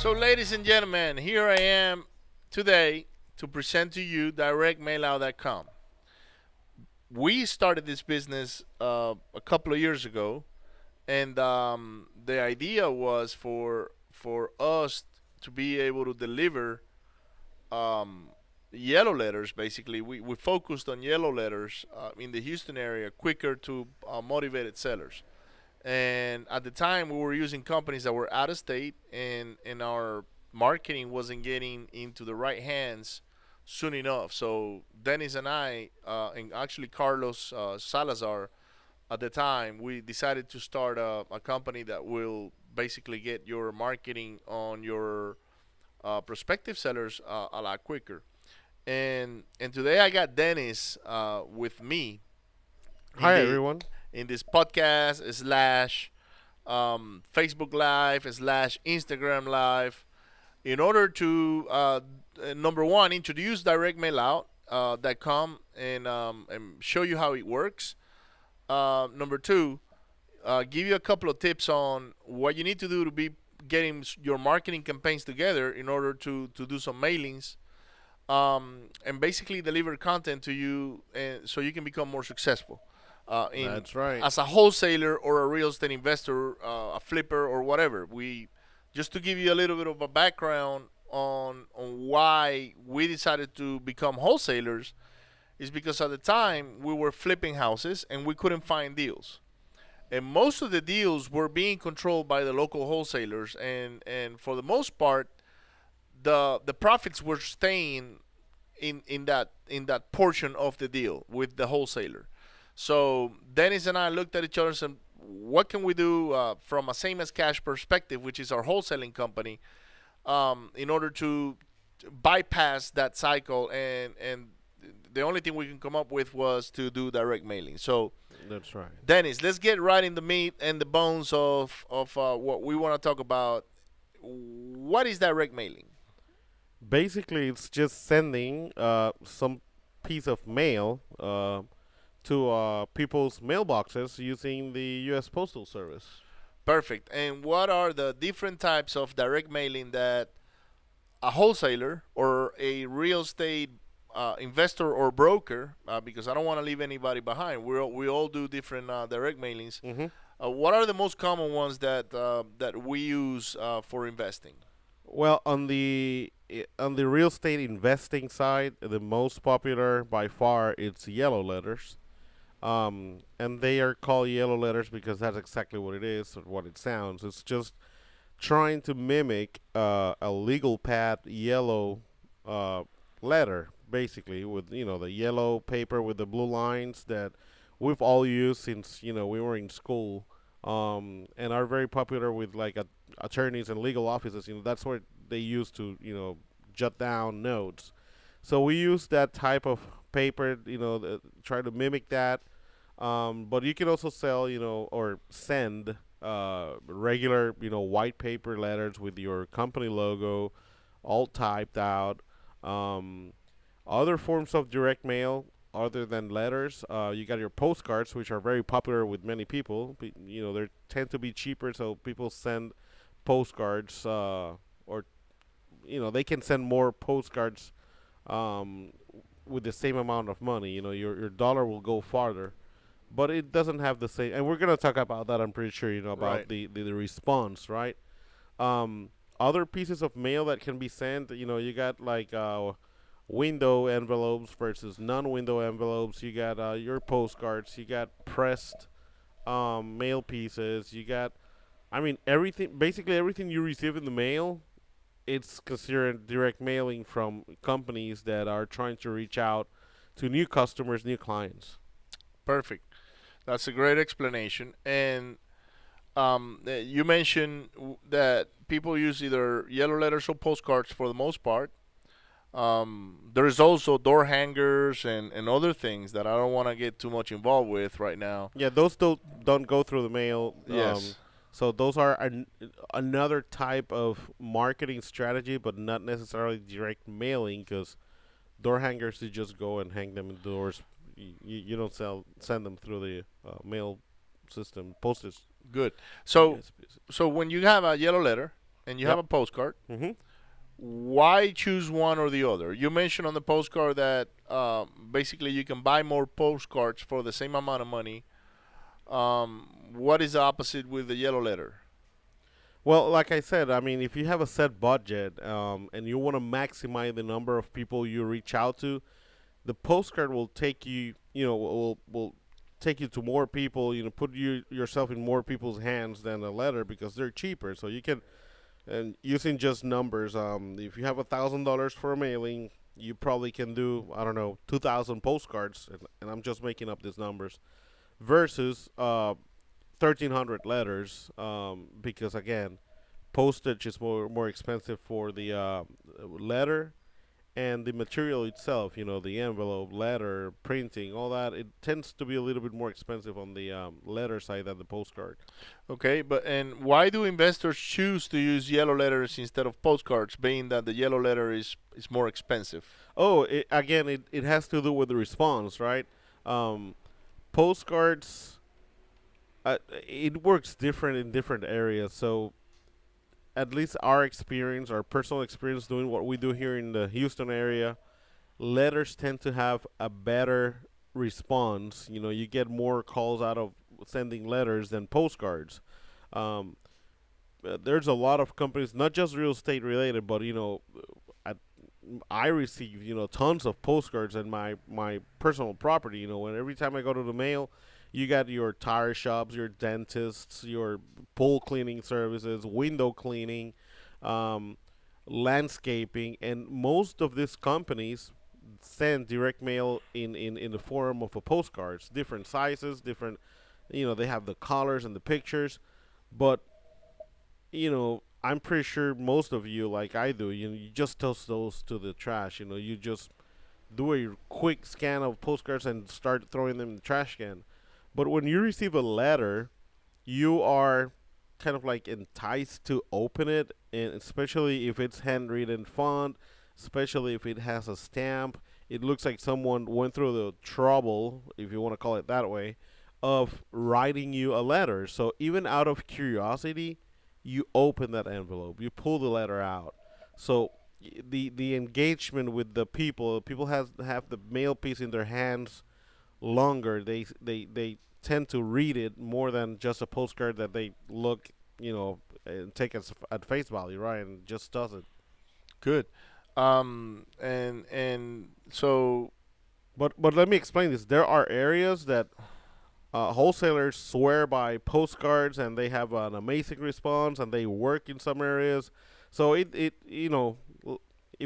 So, ladies and gentlemen, here I am today to present to you directmailout.com. We started this business a couple of years ago, and the idea was for us to be able to deliver um, yellow letters. Basically, we focused on yellow letters in the Houston area, quicker to motivated sellers. And at the time, we were using companies that were out of state, and our marketing wasn't getting into the right hands soon enough. So Dennis and I, and actually Carlos Salazar, at the time, we decided to start a company that will basically get your marketing on your prospective sellers a lot quicker. And today I got Dennis with me in Hi the everyone. in this podcast slash Facebook Live slash Instagram Live in order to number one, introduce directmailout.com and show you how it works. Number two, give you a couple of tips on what you need to do to be getting your marketing campaigns together in order to do some mailings, and basically deliver content to you, and so you can become more successful in That's right. as a wholesaler or a real estate investor, a flipper or whatever. We just to give you a little bit of a background on why we decided to become wholesalers is because at the time we were flipping houses and we couldn't find deals, and most of the deals were being controlled by the local wholesalers, and for the most part the profits were staying in that portion of the deal with the wholesaler. So Dennis and I looked at each other and said, "What can we do from a same as cash perspective, which is our wholesaling company, in order to bypass that cycle?" And the only thing we can come up with was to do direct mailing. So That's right. Dennis, let's get right in the meat and the bones of what we want to talk about. What is direct mailing? Basically, it's just sending some piece of mail to people's mailboxes using the U.S. Postal Service. Perfect. And what are the different types of direct mailing that a wholesaler or a real estate investor or broker, because I don't want to leave anybody behind. We all do different direct mailings. hmm What are the most common ones that we use for investing? Well, on the real estate investing side, the most popular by far it's yellow letters. And they are called yellow letters because that's exactly what it is, or what it sounds. It's just trying to mimic a legal pad yellow uh, letter, basically, with the yellow paper with the blue lines that we've all used since we were in school, and are very popular with like attorneys and legal offices. That's what they use to jot down notes. So we use that type of paper, try to mimic that. But you can also sell, or send regular, white paper letters with your company logo, all typed out. Um, Other forms of direct mail, other than letters, you got your postcards, which are very popular with many people. They tend to be cheaper, so people send postcards, or they can send more postcards um, with the same amount of money. Your dollar will go farther, but it doesn't have the same. And we're gonna talk about that. I'm pretty sure about Right. the response, right? Um, Other pieces of mail that can be sent. You got like window envelopes versus non-window envelopes. You got your postcards. You got pressed mail pieces. You got, I mean, everything. Basically, everything you receive in the mail, it's considered direct mailing from companies that are trying to reach out to new customers, new clients. Perfect. That's a great explanation. And you mentioned that people use either yellow letters or postcards for the most part. There's also door hangers and other things that I don't want to get too much involved with right now. Yeah, those don't go through the mail. Yes. So those are another type of marketing strategy, but not necessarily direct mailing. Because door hangers, you just go and hang them in doors. You don't send them through the mail system, postage. Good. So Yes, so when you have a yellow letter and you have Yep. a postcard. Hmm. Why choose one or the other? You mentioned on the postcard that basically you can buy more postcards for the same amount of money. What is the opposite with the yellow letter? Well, like I said, I mean, if you have a set budget and you want to maximize the number of people you reach out to, the postcard will take you, will take you to more people. Put yourself in more people's hands than a letter because they're cheaper. So you can, and using just numbers, if you have $1,000 for a mailing, you probably can do, I don't know, 2,000 postcards, and I'm just making up these numbers versus 1,300 letters, because again, postage is more expensive for the letter, and the material itself, the envelope, letter, printing, all that, it tends to be a little bit more expensive on the letter side than the postcard. Okay, but and why do investors choose to use yellow letters instead of postcards, being that the yellow letter is more expensive? Oh, again, it has to do with the response, right? Um, Postcards, it works different in different areas. So at least our experience, our personal experience doing what we do here in the Houston area, letters tend to have a better response. You get more calls out of sending letters than postcards. Um, there's a lot of companies, not just real estate related, but I, I receive tons of postcards in my personal property. And every time I go to the mail, you got your tire shops, your dentists, your pool cleaning services, window cleaning, um, landscaping, and most of these companies send direct mail in the form of a postcards, different sizes, different. They have the colors and the pictures, but I'm pretty sure most of you, like I do, you just toss those to the trash. You just do a quick scan of postcards and start throwing them in the trash can. But when you receive a letter, you are kind of like enticed to open it, and especially if it's handwritten font, especially if it has a stamp. It looks like someone went through the trouble, if you want to call it that way, of writing you a letter. So even out of curiosity, you open that envelope, you pull the letter out. So the engagement with the people have the mail piece in their hands longer. They tend to read it more than just a postcard that they look, and take as at face value, right? And just does it. Good. And so But let me explain this. There are areas that wholesalers swear by postcards, and they have an amazing response, and they work in some areas. So if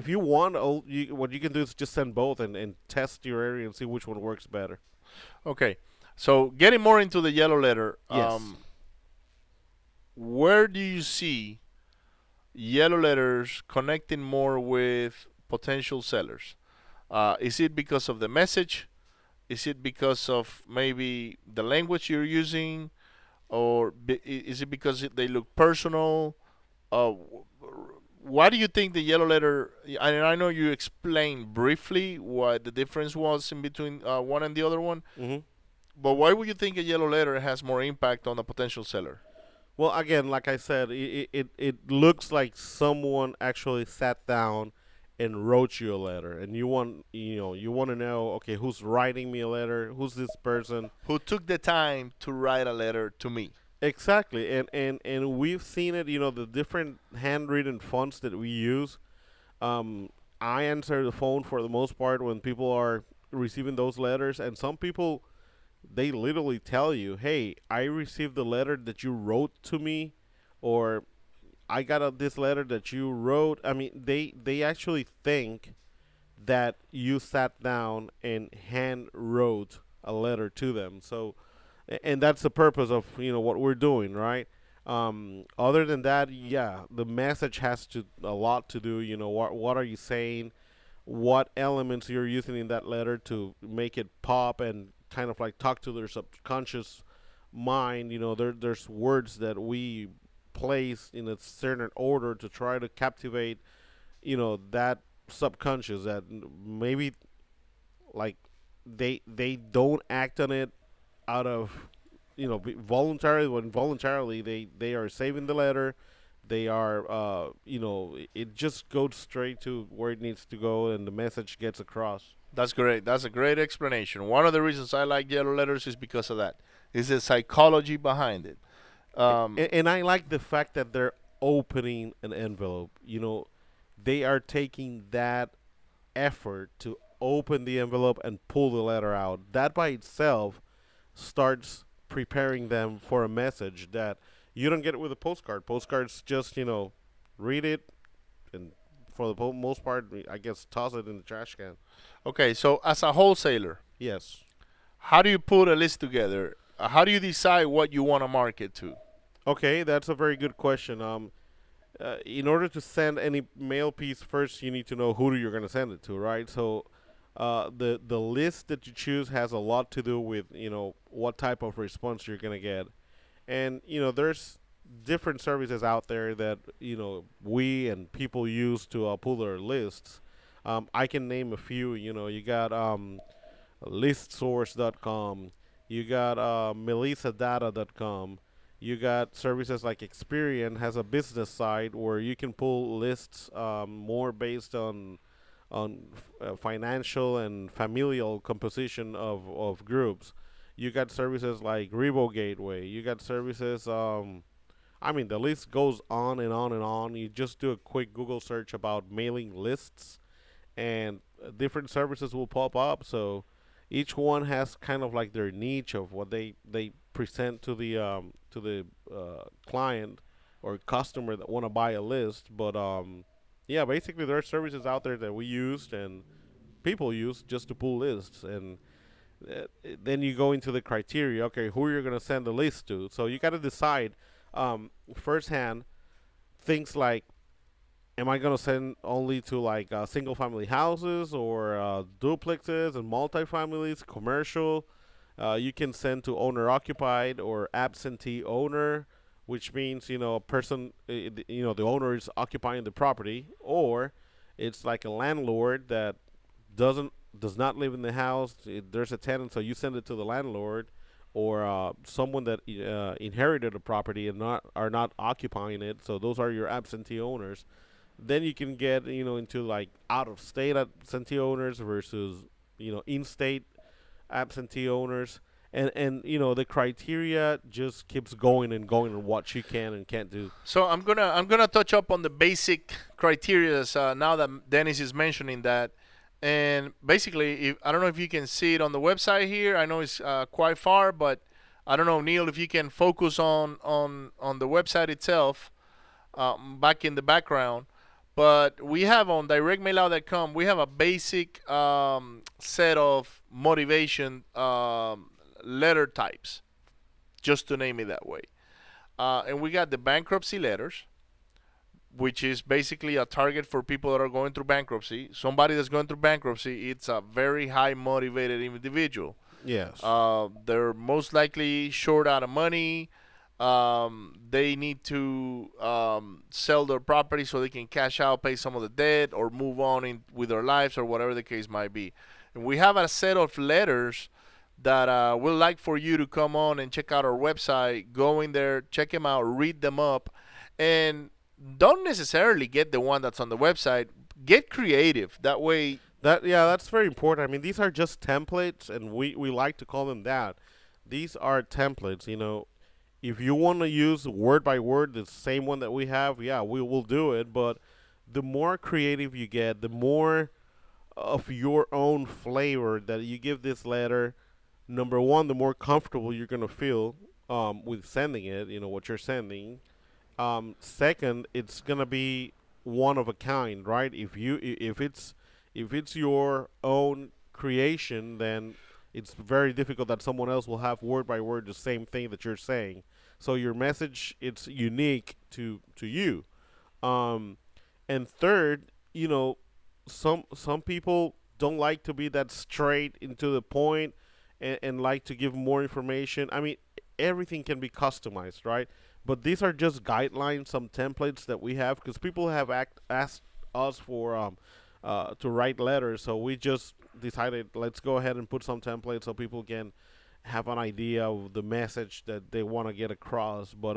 you want, what you can do is just send both and test your area and see which one works better. okay, so getting more into the yellow letter, Yes. where do you see yellow letters connecting more with potential sellers? Is it because of the message? Is it because of maybe the language you're using, or is it because they look personal? Why do you think the yellow letter? And I know you explained briefly what the difference was in between one and the other one, Hmm. but why would you think a yellow letter has more impact on a potential seller? Well, again, like I said, it looks like someone actually sat down and wrote you a letter, and you want to know, okay, who's writing me a letter, who's this person. Who took the time to write a letter to me? Exactly, and we've seen it. The different handwritten fonts that we use. Um, I answer the phone for the most part when people are receiving those letters, and some people, they literally tell you, "Hey, I received the letter that you wrote to me," or "I got this letter that you wrote." I mean, they actually think that you sat down and hand wrote a letter to them. So, and that's the purpose of what we're doing, right? Other than that, yeah, the message has to a lot to do. What are you saying? What elements you're using in that letter to make it pop and kind of like talk to their subconscious mind. There's words that we place in a certain order to try to captivate that subconscious, that maybe like they don't act on it out of voluntarily, when voluntarily they are saving the letter, They are, it just goes straight to where it needs to go, and the message gets across. That's great. That's a great explanation. One of the reasons I like yellow letters is because of that. Is the psychology behind it. And I like the fact that they're opening an envelope. They are taking that effort to open the envelope and pull the letter out. That by itself starts preparing them for a message that you don't get it with a postcard. Postcards just, read it and for the most part, I guess, toss it in the trash can. Okay, so as a wholesaler, Yes. how do you put a list together? How do you decide what you want to market to? Okay, that's a very good question. In order to send any mail piece, first you need to know who you're going to send it to, right? So, the list that you choose has a lot to do with what type of response you're going to get, and there's different services out there that we and people use to pull their lists. I can name a few. You got listsource.com, you got melissadata.com, you got services like Experian has a business side where you can pull lists more based on financial and familial composition of groups. You got services like Revo Gateway. You got services. I mean, the list goes on and on and on. You just do a quick Google search about mailing lists, and different services will pop up. So each one has kind of like their niche of what they present to the client or customer that want to buy a list. But yeah, basically there are services out there that we used and people use just to pull lists, and then you go into the criteria. Okay, who you're gonna send the list to. So you got to decide firsthand things like, am I gonna send only to like single family houses or duplexes and multifamilies, commercial? You can send to owner occupied or absentee owner, which means a person, the owner is occupying the property, or it's like a landlord that does not live in the house. There's a tenant, so you send it to the landlord, or someone that inherited a property and not are not occupying it. So those are your absentee owners. Then you can get into like out of state absentee owners versus in state absentee owners, and the criteria just keeps going and going on what you can and can't do. So I'm gonna touch up on the basic criteria now that Dennis is mentioning that, and basically, I don't know if you can see it on the website here. I know it's quite far, but I don't know, Neil, if you can focus on the website itself, back in the background. But we have on directmailout.com, we have a basic set of motivation letter types, just to name it that way. And we got the bankruptcy letters, which is basically a target for people that are going through bankruptcy. Somebody that's going through bankruptcy, it's a very high motivated individual. Yes. They're most likely short out of money. They need to sell their property so they can cash out, pay some of the debt, or move on with their lives, or whatever the case might be. And we have a set of letters that we'd like for you to come on and check out our website. Go in there, check them out, read them up, and don't necessarily get the one that's on the website. Get creative. That way, That's very important. I mean, these are just templates, and we like to call them that. These are templates. If you want to use word by word the same one that we have, yeah, we will do it. But the more creative you get, the more of your own flavor that you give this letter. Number one, the more comfortable you're gonna feel with sending it. What you're sending. Second, it's gonna be one of a kind, right? If it's your own creation, then it's very difficult that someone else will have word by word the same thing that you're saying. So your message, it's unique to you. Um, and third, some people don't like to be that straight into the point, and like to give more information. I mean, everything can be customized, right? But these are just guidelines, some templates that we have, because people have asked us for to write letters, so we just decided let's go ahead and put some templates so people can have an idea of the message that they want to get across. But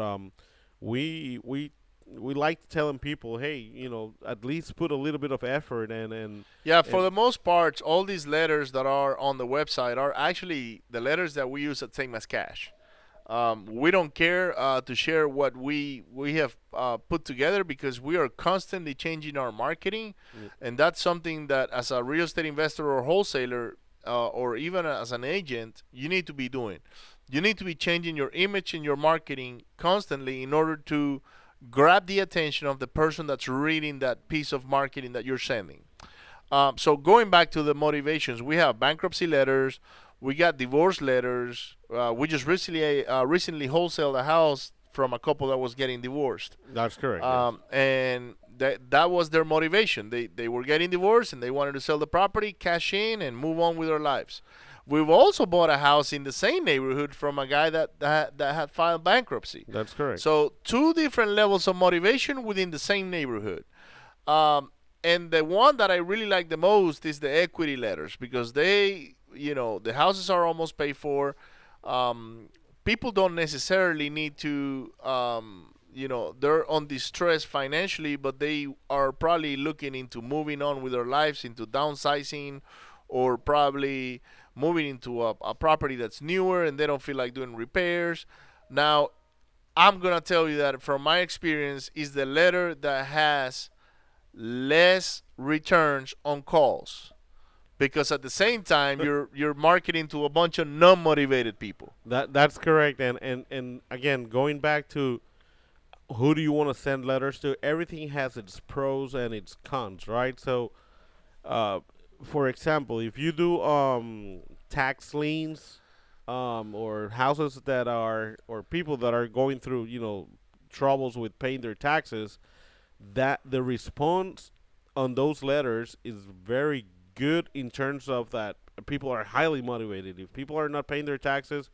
we we like telling people, hey, at least put a little bit of effort Yeah, for and the most part, all these letters that are on the website are actually the letters that we use at same as cash. We don't care to share what we have put together because we are constantly changing our marketing, mm, and that's something that as a real estate investor or wholesaler or even as an agent, you need to be doing. You need to be changing your image and your marketing constantly in order to grab the attention of the person that's reading that piece of marketing that you're sending. So going back to the motivations, we have bankruptcy letters, we got divorce letters. We just recently wholesaled a house from a couple that was getting divorced, that's correct. Yes, and that was their motivation. They were getting divorced and they wanted to sell the property, cash in, and move on with their lives. We've also bought a house in the same neighborhood from a guy that had filed bankruptcy. that's correct. So two different levels of motivation within the same neighborhood. And the one that I really like the most is the equity letters because the houses are almost paid for. People don't necessarily need to, they're on distress financially, but they are probably looking into moving on with their lives, into downsizing, or probably moving into a property that's newer and they don't feel like doing repairs. Now, I'm gonna tell you that from my experience is the letter that has less returns on calls because at the same time you're marketing to a bunch of non-motivated people. That's correct. And again, going back to who do you want to send letters to? Everything has its pros and its cons, right? So, uh, for example, if you do tax liens, or houses that are or people that are going through troubles with paying their taxes, that the response on those letters is very good in terms of that people are highly motivated. If people are not paying their taxes,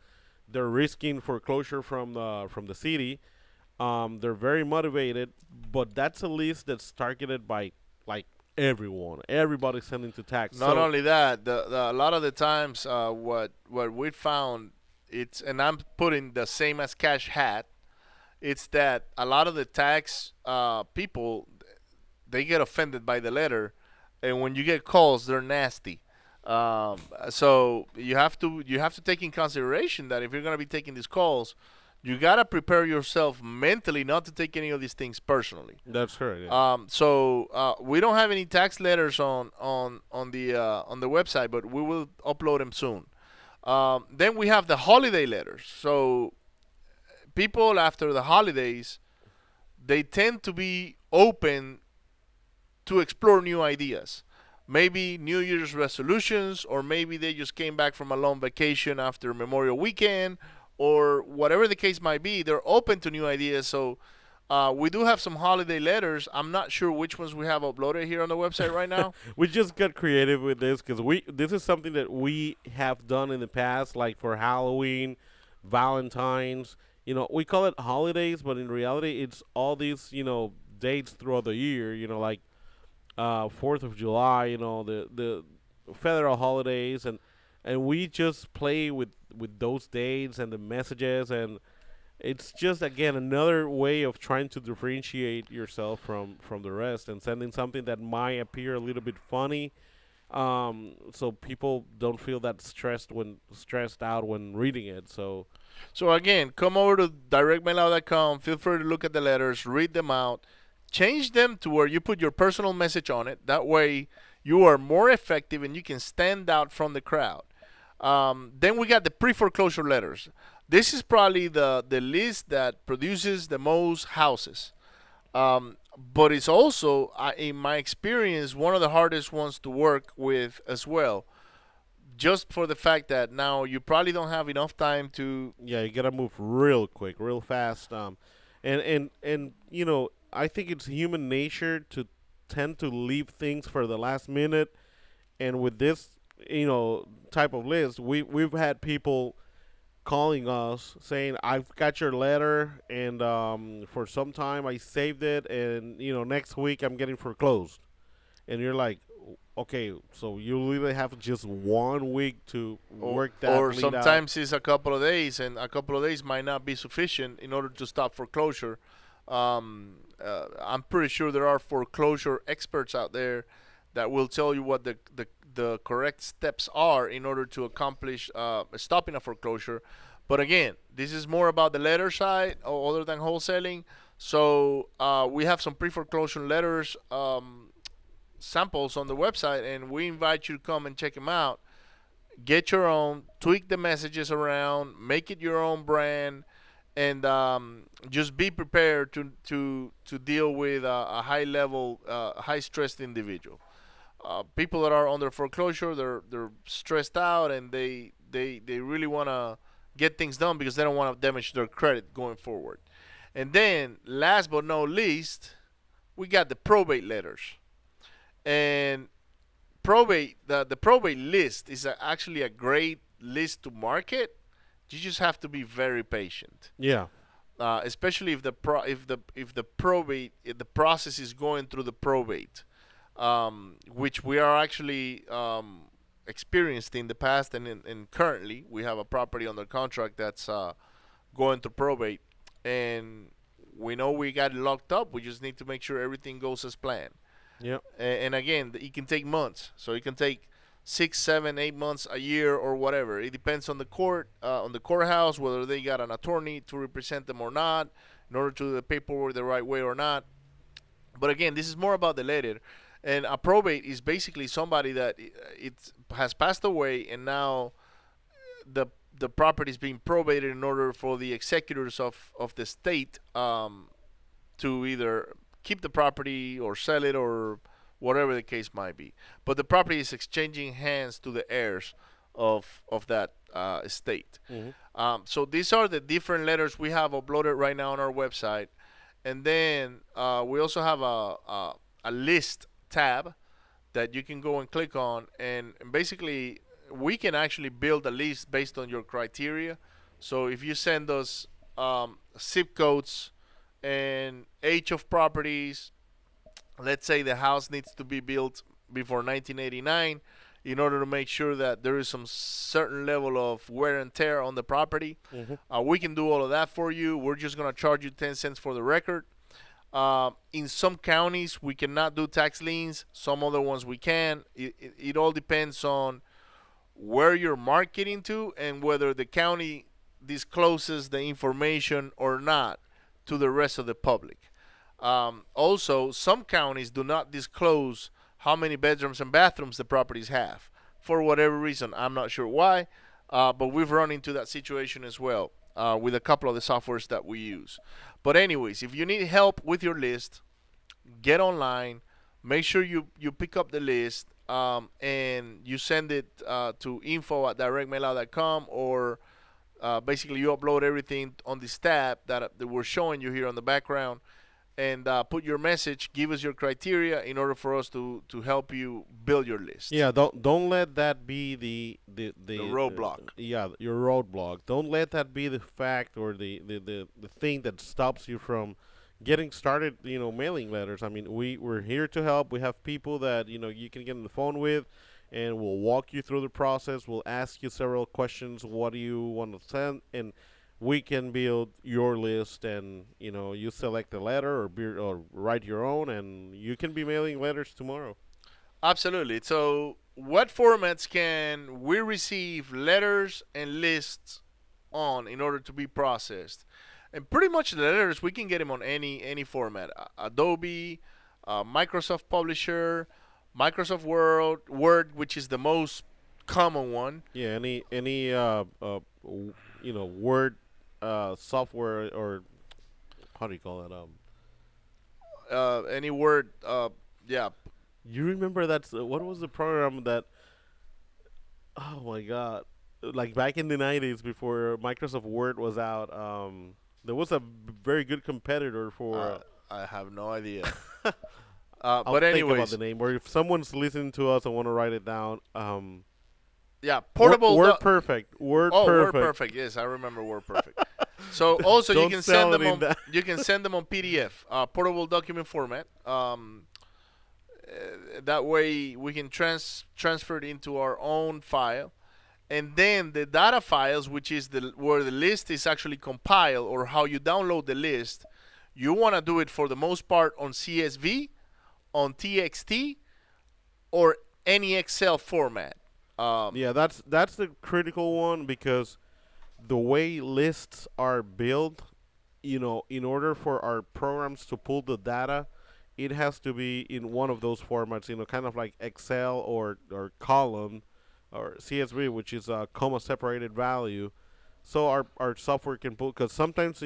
they're risking foreclosure from the city. They're very motivated, but that's a list that's targeted by like everyone. Everybody's sending to tax. Not So only that, a lot of the times, what we found, and I'm putting the same as cash hat. It's that a lot of the tax people they get offended by the letter, and when you get calls, they're nasty. So you have to take in consideration that if you're gonna be taking these calls, you gotta prepare yourself mentally not to take any of these things personally. that's correct. Yeah. So we don't have any tax letters on the website, but we will upload them soon. Then we have the holiday letters. So people after the holidays, they tend to be open to explore new ideas. Maybe New Year's resolutions, or maybe they just came back from a long vacation after Memorial Weekend, or whatever the case might be. They're open to new ideas. So we do have some holiday letters. I'm not sure which ones we have uploaded here on the website right now. We just got creative with this because this is something that we have done in the past, like for Halloween, Valentine's. We call it holidays, but in reality, it's all these dates throughout the year. Like 4th of July. The federal holidays, and we just play with those dates and the messages, and it's just again another way of trying to differentiate yourself from the rest and sending something that might appear a little bit funny, so people don't feel that stressed out when reading it. So again, come over to directmailout.com. Feel free to look at the letters, read them out, change them to where you put your personal message on it. That way, you are more effective and you can stand out from the crowd. Then we got the pre-foreclosure letters. This is probably the list that produces the most houses. But it's also, in my experience, one of the hardest ones to work with as well. Just for the fact that now you probably don't have enough time to. Yeah, you gotta move real quick, real fast. And I think it's human nature to tend to leave things for the last minute. And with this, type of list, we've had people calling us saying, "I've got your letter, and for some time I saved it, and next week I'm getting foreclosed." And you're like, okay, so you literally have just 1 week to work that Or lead out. sometimes it's a couple of days, and a couple of days might not be sufficient in order to stop foreclosure. I'm pretty sure there are foreclosure experts out there that will tell you what the correct steps are in order to accomplish stopping a foreclosure. But again, this is more about the letter side other than wholesaling. So we have some pre-foreclosure letters samples on the website, and we invite you to come and check them out. Get your own, tweak the messages around, make it your own brand, and just be prepared to deal with a high level, high stressed individual. People that are under foreclosure, they're stressed out, and they really want to get things done because they don't want to damage their credit going forward. And then, last but not least, we got the probate letters. And the probate list is actually a great list to market. You just have to be very patient, Yeah. especially if the probate if the process is going through the probate, which we are actually experienced in the past, and currently we have a property under contract that's going to probate, and we know we got it locked up. We just need to make sure everything goes as planned. Yeah. And again, it can take months. So it can take 6, 7, 8 months, a year, or whatever. It depends on the court, on the courthouse, whether they got an attorney to represent them or not, in order to do the paperwork the right way or not. But again, this is more about the letter. And a probate is basically somebody that it has passed away, and now the property is being probated in order for the executors of the state to either keep the property or sell it or whatever the case might be. But the property is exchanging hands to the heirs of that estate. So these are the different letters we have uploaded right now on our website. And then we also have a list tab that you can go and click on. And basically, we can actually build a list based on your criteria. So if you send us zip codes and age of properties, let's say the house needs to be built before 1989 in order to make sure that there is some certain level of wear and tear on the property. We can do all of that for you. We're just going to charge you 10 cents for the record. In some counties, we cannot do tax liens. Some other ones we can. It all depends on where you're marketing to and whether the county discloses the information or not to the rest of the public. Also, some counties do not disclose how many bedrooms and bathrooms the properties have for whatever reason. I'm not sure why, but we've run into that situation as well with a couple of the softwares that we use. But anyways, if you need help with your list, get online, make sure you pick up the list, and you send it to info@directmailout.com, or basically you upload everything on this tab that we're showing you here on the background, and put your message, give us your criteria in order for us to help you build your list. Yeah, don't let that be the roadblock. Yeah, your roadblock. Don't let that be the fact or the thing that stops you from getting started. Mailing letters. I mean, we're here to help. We have people that you can get on the phone with, and we'll walk you through the process. We'll ask you several questions. What do you want to send? And we can build your list, and you select a letter or write your own, and you can be mailing letters tomorrow. Absolutely. So, what formats can we receive letters and lists on in order to be processed? And pretty much the letters, we can get them on any format. Adobe, Microsoft Publisher, Microsoft Word, which is the most common one. Yeah, any Word software, or how do you call it? Any Word, yeah. You remember what was the program that? Oh my God! Like back in the '90s, before Microsoft Word was out, there was a very good competitor for. I have no idea. I'll But think about anyways, the name. Or if someone's listening to us and want to write it down, yeah, portable. Word Perfect. Word Oh, Perfect. Word Perfect. Yes, I remember Word Perfect. So also you Don't can sell send them it in on that. you can send them on PDF, portable document format. That way we can transfer it into our own file, and then the data files, which is where the list is actually compiled, or how you download the list, You want to do it for the most part on CSV, on TXT, or any Excel format. Um, Yeah, that's the critical one because the way lists are built, in order for our programs to pull the data, it has to be in one of those formats, kind of like Excel or column or CSV, which is a comma separated value. So our software can pull, because sometimes,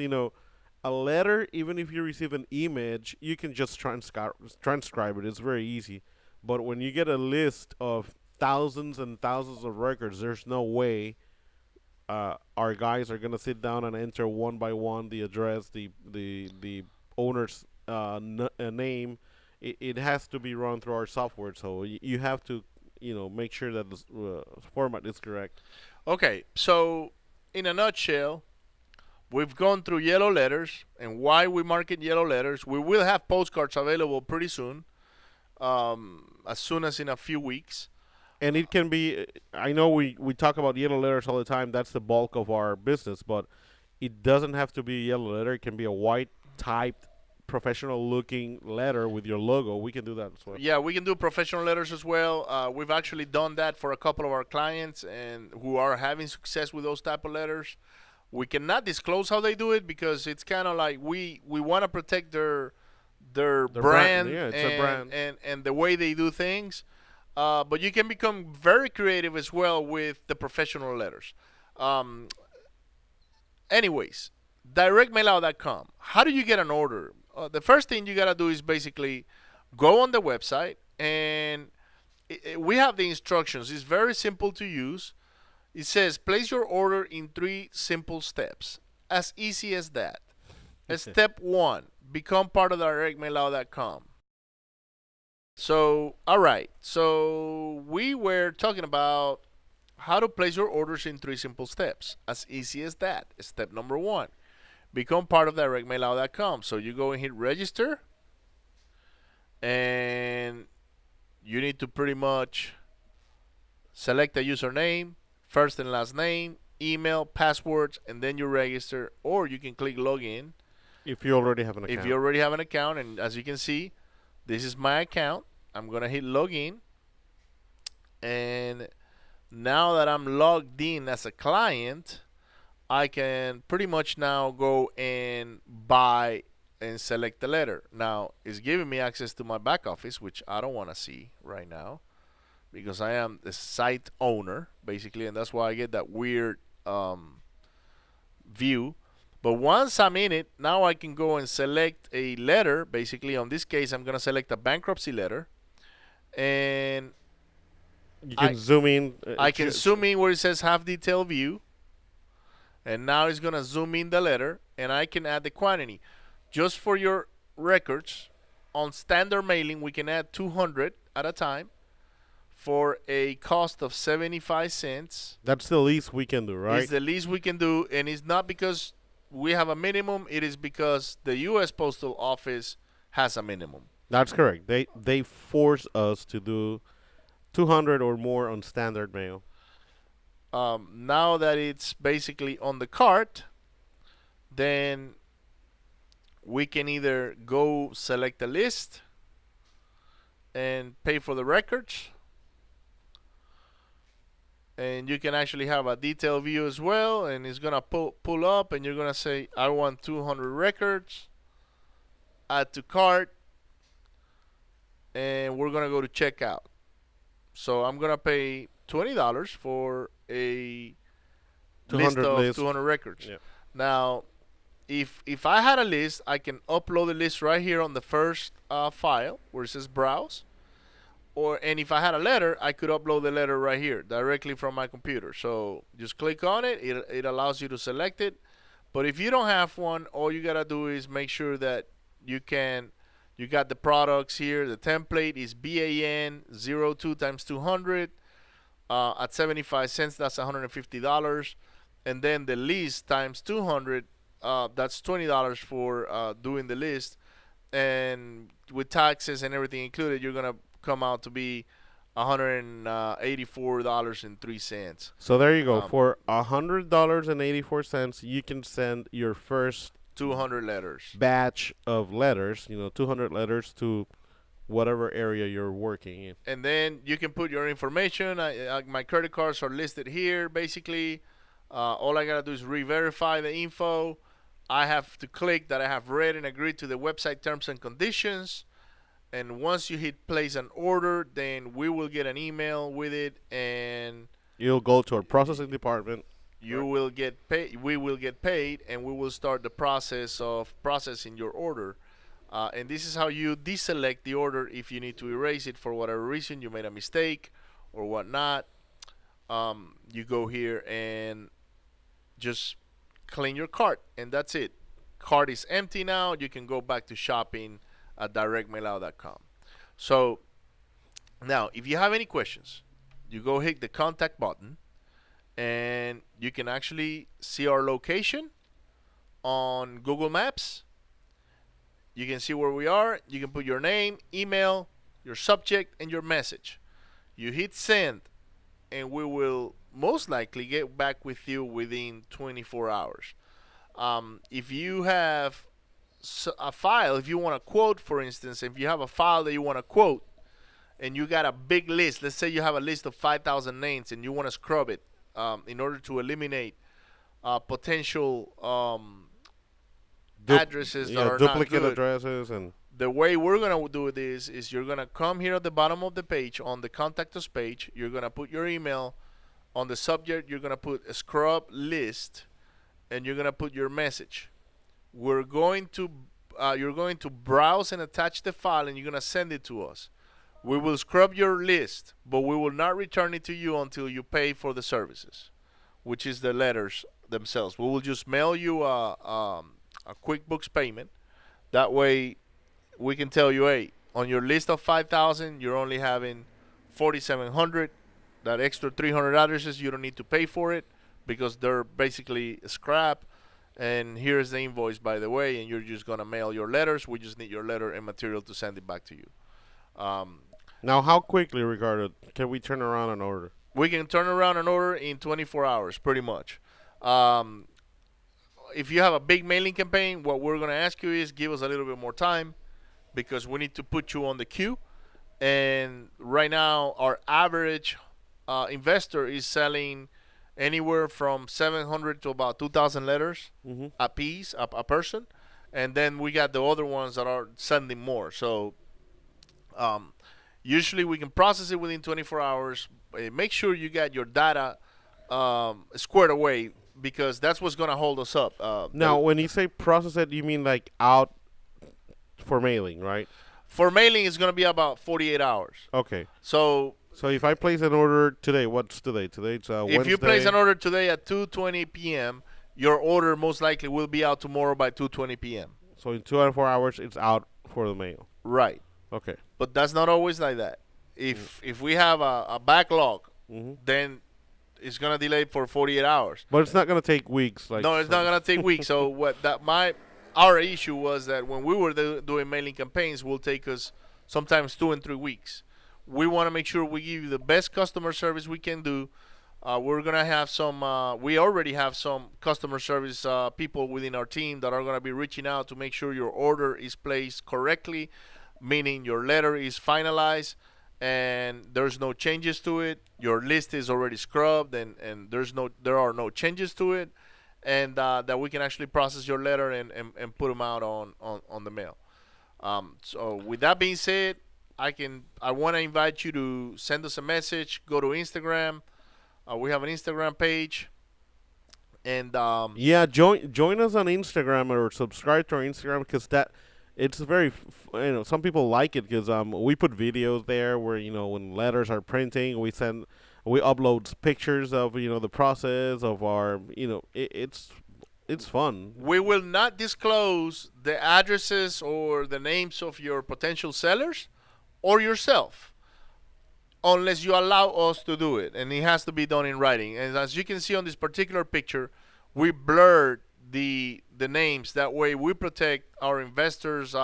a letter, even if you receive an image, you can just transcribe it. It's very easy. But when you get a list of thousands and thousands of records, there's no way our guys are gonna sit down and enter one by one the address, the owner's name. It has to be run through our software, so you have to make sure that the format is correct. okay, so in a nutshell, we've gone through yellow letters and why we market yellow letters. We will have postcards available pretty as soon as in a few weeks. And it can be. I know we talk about yellow letters all the time. That's the bulk of our business, but it doesn't have to be a yellow letter. It can be a white typed, professional looking letter with your logo. We can do that as well. Yeah, we can do professional letters as well. We've actually done that for a couple of our clients and who are having success with those type of letters. We cannot disclose how they do it because it's kind of like we want to protect their The brand, brand yeah, it's a brand. and the way they do things. But you can become very creative as well with the professional letters. Um, anyways, directmailout.com. How do you get an order? The first thing you gotta do is basically go on the website and we have the instructions. It's very simple to use. It says place your order in 3 simple steps. As easy as that. Step 1, become part of directmailout.com. So, all right. So, we were talking about how to place your orders in 3 simple steps. As easy as that. Step number 1, become part of directmailout.com. So, you go and hit register, and you need to pretty much select a username, first and last name, email, passwords, and then you register, or you can click login If you already have an account. if you already have an account. And as you can see, this is my account. I'm gonna hit login, and now that I'm logged in as a client, I can pretty much now go and buy and select the letter. Now it's giving me access to my back office, which I don't want to see right now because I am the site owner basically, and that's why I get that weird view. But once I'm in it, now I can go and select a letter. Basically, on this case, I'm gonna select a bankruptcy letter, and You can zoom in. I can zoom in where it says have detail view, and now it's gonna zoom in the letter, and I can add the quantity. Just for your records, on standard mailing, we can add 200 at a time for a cost of 75 cents. That's the least we can do, right? It's the least we can do, and it's not because we have a minimum. It is because the U.S. Postal Office has a minimum. That's correct. They force us to do 200 or more on standard mail. Now that it's basically on the cart, then we can either go select a list and pay for the records, and you can actually have a detailed view as well, and it's gonna pull up, and you're gonna say I want 200 records, add to cart, and we're gonna go to checkout. So I'm gonna pay $20 for a list 200 of list. 200 records. Yep. Now, if I had a list, I can upload the list right here on the first file where it says browse. And if I had a letter, I could upload the letter right here directly from my computer. So just click on it. It allows you to select it. But if you don't have one, all you gotta do is make sure that you got the products here. The template is BAN02 times 200 at 75 cents. That's $150. And then the list times 200. That's $20 for doing the list. And with taxes and everything included, you're gonna come out to be $184.03. So there you go. For $100.84, you can send your first 200 letters. batch of letters. 200 letters to whatever area you're working in. And then you can put your information. My credit cards are listed here. Basically, all I gotta do is re-verify the info. I have to click that I have read and agreed to the website terms and conditions. And once you hit place an order, then we will get an email with it, and You'll go to our processing department. you will get paid. We will get paid, and we will start the process of processing your order. And this is how you deselect the order if you need to erase it for whatever reason. You made a mistake or whatnot. You go here and just clean your cart, and that's it. Cart is empty now. You can go back to shopping at directmailout.com. So now, if you have any questions, you go hit the contact button, and you can actually see our location on Google Maps. You can see where we are. You can put your name, email, your subject, and your message. You hit send, and we will most likely get back with you within 24 hours. If you have a file, if you want to quote, for instance, if you have a file that you want to quote, and you got a big list, let's say you have a list of 5,000 names and you want to scrub it in order to eliminate potential addresses that are not duplicate good. addresses and The way we're going to do this is you're going to come here at the bottom of the page on the contact us page. You're going to put your email. On the subject, you're going to put a scrub list, and you're going to put your message. You're going to browse and attach the file, and you're going to send it to us. We will scrub your list, but we will not return it to you until you pay for the services, which is the letters themselves. We will just mail you a QuickBooks payment. That way, we can tell you, hey, on your list of 5,000, you're only having 4,700. That extra 300 addresses, you don't need to pay for it because they're basically scrap. And here's the invoice, by the way, and you're just going to mail your letters. We just need your letter and material to send it back to you. Now, how quickly, Ricardo, can we turn around an order? We can turn around an order in 24 hours, pretty much. If you have a big mailing campaign, what we're going to ask you is give us a little bit more time because we need to put you on the queue. And right now, our average investor is selling anywhere from 700 to about 2,000 letters a piece, a person. And then we got the other ones that are sending more. So usually we can process it within 24 hours. Make sure you got your data squared away because that's what's going to hold us up. Now, when you say process it, you mean like out for mailing, right? For mailing, it's going to be about 48 hours. Okay. So if I place an order today, what's today? Today's Wednesday. If you place an order today at 2:20 p.m., your order most likely will be out tomorrow by 2:20 p.m. So in 2 or 4 hours, it's out for the mail. Right. Okay. But that's not always like that. If we have a backlog, then it's gonna delay for 48 hours. But it's not gonna take weeks. No, it's not gonna take weeks. So our issue was that when we were doing mailing campaigns, will take us sometimes 2 and 3 weeks. We want to make sure we give you the best customer service we can do. We're gonna have some. We already have some customer service people within our team that are gonna be reaching out to make sure your order is placed correctly, meaning your letter is finalized and there's no changes to it. Your list is already scrubbed and there are no changes to it, and that we can actually process your letter and put them out on the mail. So with that being said, I want to invite you to send us a message. Go to Instagram. We have an Instagram page, and yeah, join us on Instagram or subscribe to our Instagram because it's very some people like it because we put videos there where when letters are printing we upload pictures of the process of our it's fun. We will not disclose the addresses or the names of your potential sellers or yourself unless you allow us to do it, and it has to be done in writing. And as you can see on this particular picture, we blurred the names. That way we protect our investors'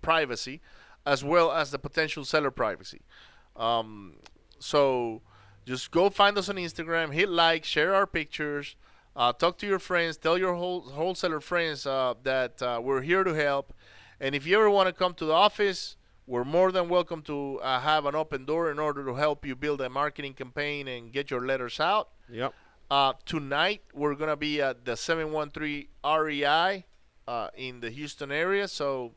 privacy as well as the potential seller privacy. So just go find us on Instagram, hit like, share our pictures. Talk to your friends. Tell your wholesaler friends that we're here to help. And if you ever want to come to the office, we're more than welcome to have an open door in order to help you build a marketing campaign and get your letters out. Yep. Tonight we're gonna be at the 713 REI in the Houston area. So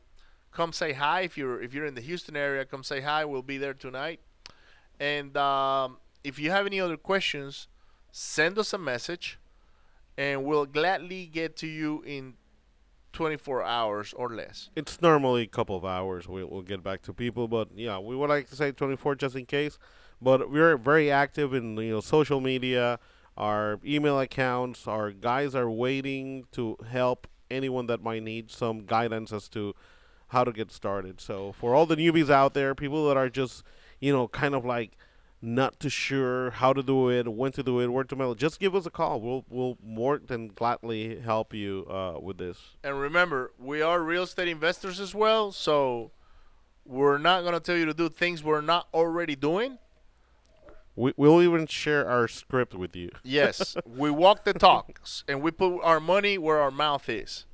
come say hi if you're in the Houston area. Come say hi. We'll be there tonight. And if you have any other questions, send us a message, and we'll gladly get to you in 24 hours or less. It's normally a couple of hours. We'll get back to people, but yeah, we would like to say 24 just in case. But we're very active in social media, our email accounts. Our guys are waiting to help anyone that might need some guidance as to how to get started. So for all the newbies out there, people that are just kind of like not too sure how to do it, when to do it, where to mail it, just give us a call. We'll more than gladly help you with this. And remember, we are real estate investors as well, so we're not going to tell you to do things we're not already doing. We'll even share our script with you. Yes, we walk the talks, and we put our money where our mouth is.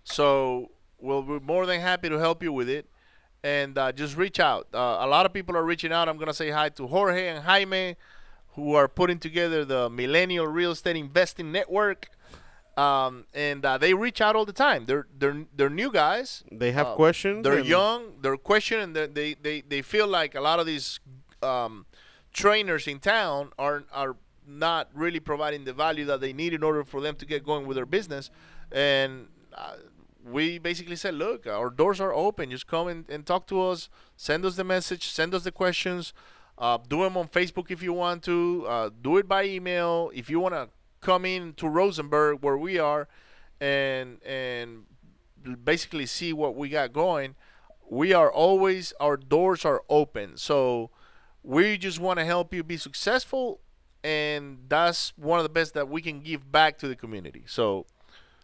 So we'll be more than happy to help you with it. And just reach out. A lot of people are reaching out. I'm going to say hi to Jorge and Jaime, who are putting together the Millennial Real Estate Investing Network. And they reach out all the time. They're new guys. They have questions. They're young. They're questioning. They feel like a lot of these trainers in town are not really providing the value that they need in order for them to get going with their business. And we basically said, look, our doors are open. Just come and talk to us. Send us the message. Send us the questions. Do them on Facebook if you want to. Do it by email. If you want to come in to Rosenberg, where we are, and basically see what we got going, our doors are open. So we just want to help you be successful, and that's one of the best that we can give back to the community. So.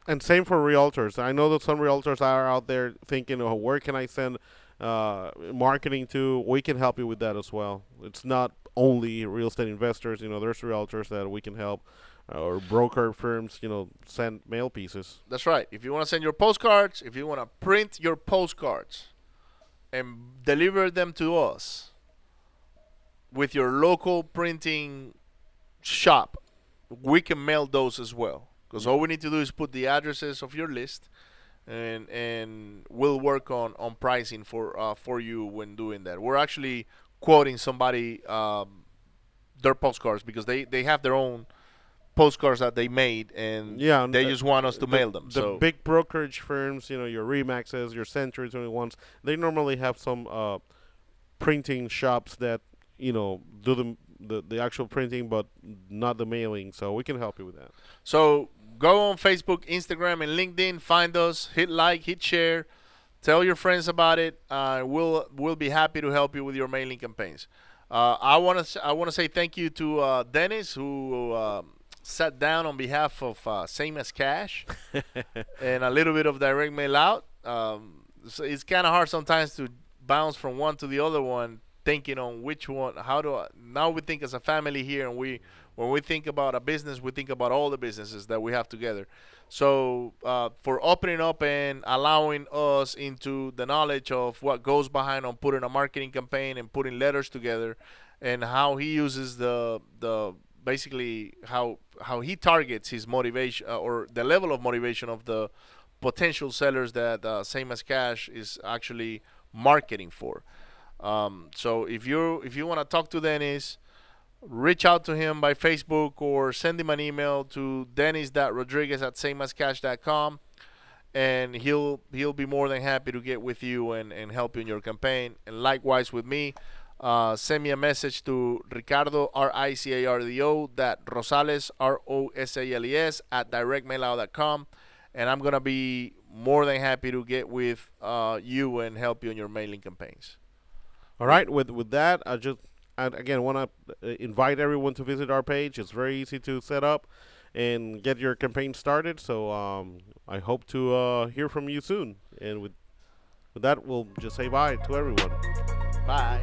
And same for realtors. I know that some realtors are out there thinking, oh, where can I send marketing to? We can help you with that as well. It's not only real estate investors. There's realtors that we can help, or broker firms, send mail pieces. That's right. If you want to send your postcards, if you want to print your postcards and deliver them to us with your local printing shop, we can mail those as well. Because all we need to do is put the addresses of your list, and we'll work on pricing for you when doing that. We're actually quoting somebody their postcards because they have their own postcards that they made, and they just want us to mail them. The big brokerage firms, your Remaxes, your Century 21s, they normally have some printing shops that do the actual printing, but not the mailing. So we can help you with that. So go on Facebook, Instagram, and LinkedIn. Find us. Hit like, hit share. Tell your friends about it. We'll be happy to help you with your mailing campaigns. I want to say thank you to Dennis, who sat down on behalf of Same as Cash and a little bit of direct mail out. So it's kind of hard sometimes to bounce from one to the other one, thinking on which one. Now we think as a family here, and when we think about a business, we think about all the businesses that we have together. So for opening up and allowing us into the knowledge of what goes behind on putting a marketing campaign and putting letters together, and how he uses the basically how he targets his motivation, or the level of motivation of the potential sellers that Same as Cash is actually marketing for. So if you want to talk to Dennis, reach out to him by Facebook or send him an email to dennis.rodriguez@sameascash.com, and he'll be more than happy to get with you and help you in your campaign. And likewise with me, send me a message to Ricardo, Ricardo, that Rosales, Rosales, at directmailout.com, and I'm going to be more than happy to get with you and help you in your mailing campaigns. All right. With that, I again want to invite everyone to visit our page. It's very easy to set up and get your campaign started. So I hope to hear from you soon. And with that, we'll just say bye to everyone. Bye.